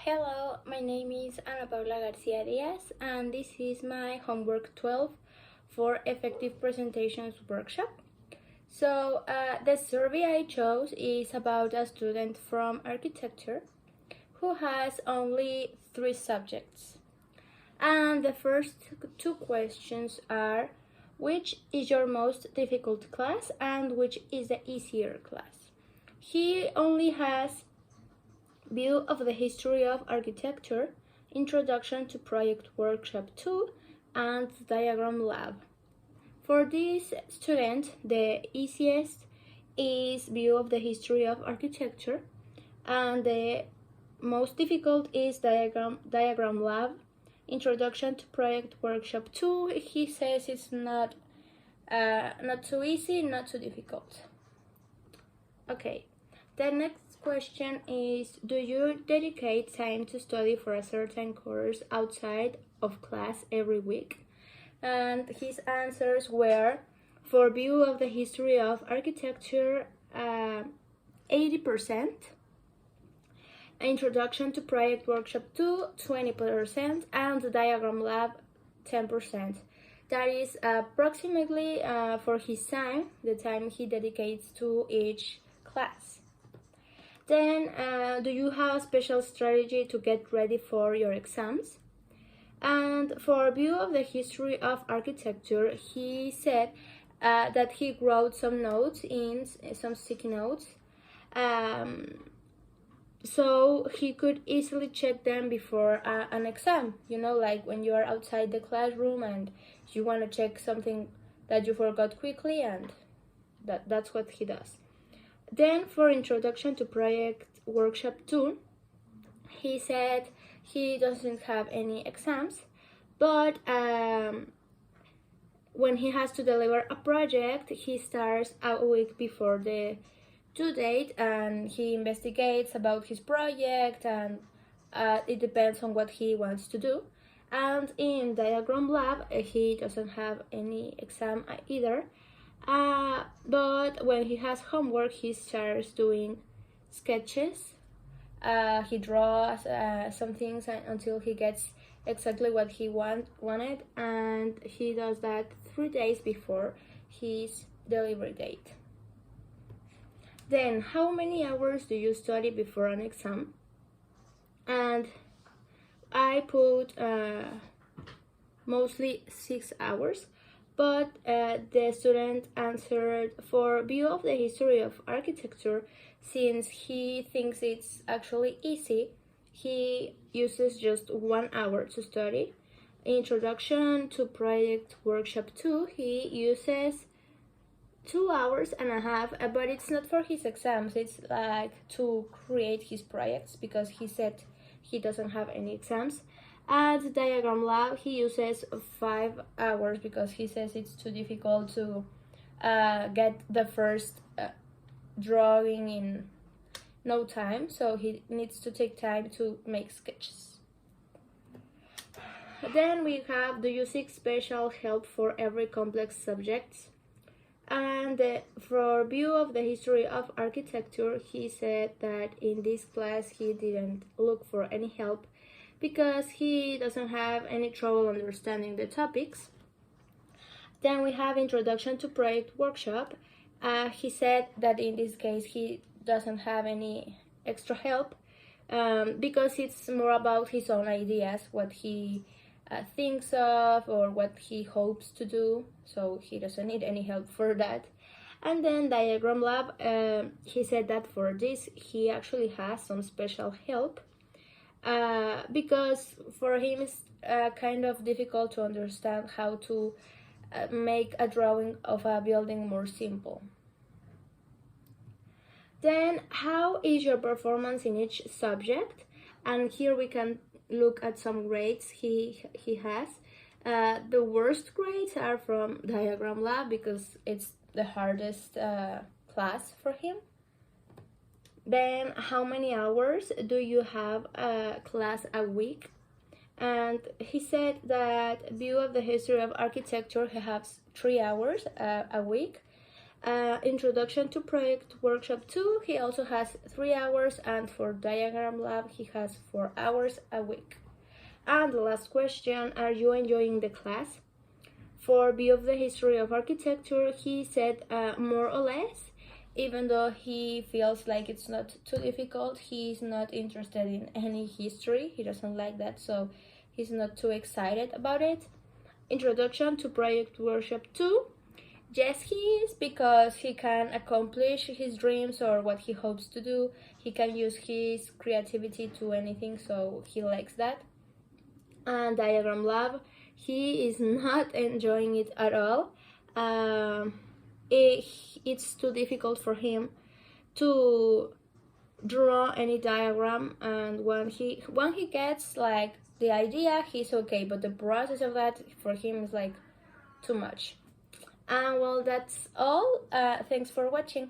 Hello, my name is Ana Paula Garcia Diaz, and this is my homework 12 for Effective Presentations workshop. So, the survey I chose is about a student from architecture who has only 3 subjects. And the first 2 questions are: which is your most difficult class and which is the easier class? He only has View of the History of Architecture, Introduction to Project Workshop 2, and Diagram Lab. For this student, the easiest is View of the History of Architecture, and the most difficult is Diagram Lab, Introduction to Project Workshop 2. He says it's not too easy, not too difficult. Okay, the next question is: do you dedicate time to study for a certain course outside of class every week? And his answers were: for View of the History of Architecture, 80%, Introduction to Project Workshop 2, 20%, and the Diagram Lab, 10%. That is approximately for his time, the time he dedicates to each class. Then, do you have a special strategy to get ready for your exams? And for View of the History of Architecture, he said that he wrote some notes in some sticky notes, so he could easily check them before an exam. You know, like when you are outside the classroom and you want to check something that you forgot quickly, and that's what he does. Then for Introduction to Project Workshop 2, he said he doesn't have any exams, but when he has to deliver a project, he starts a week before the due date and he investigates about his project, and it depends on what he wants to do. And in Diagram Lab, he doesn't have any exam either. But when he has homework, he starts doing sketches. He draws some things until he gets exactly what he wanted, and he does that 3 days before his delivery date. Then, how many hours do you study before an exam? And I put mostly 6 hours. But the student answered for View of the History of Architecture, since he thinks it's actually easy, he uses just 1 hour to study. Introduction to Project Workshop 2, he uses 2.5 hours, but it's not for his exams, it's like to create his projects, because he said he doesn't have any exams. At the Diagram Lab, he uses 5 hours because he says it's too difficult to get the first drawing in no time, so he needs to take time to make sketches. Then we have: do you seek special help for every complex subject? And for View of the History of Architecture, he said that in this class he didn't look for any help because he doesn't have any trouble understanding the topics. Then we have Introduction to Project Workshop. He said that in this case he doesn't have any extra help because it's more about his own ideas, what he thinks of or what he hopes to do, so he doesn't need any help for that. And then Diagram Lab, he said that for this he actually has some special help because for him it's kind of difficult to understand how to make a drawing of a building more simple. Then, how is your performance in each subject? And here we can look at some grades he has. The worst grades are from Diagram Lab because it's the hardest class for him. Then, how many hours do you have a class a week? And he said that View of the History of Architecture he has 3 hours a week, Introduction to Project Workshop 2, he also has 3 hours, and for Diagram Lab, he has 4 hours a week. And the last question, are you enjoying the class? For View of the History of Architecture, he said more or less, even though he feels like it's not too difficult. He's not interested in any history, he doesn't like that, so he's not too excited about it. Introduction to Project Workshop 2, yes, he is, because he can accomplish his dreams or what he hopes to do. He can use his creativity to anything, so he likes that. And Diagram Lab, he is not enjoying it at all. It's too difficult for him to draw any diagram, and when he gets like the idea, he's okay, but the process of that for him is like too much. And well, that's all. Thanks for watching.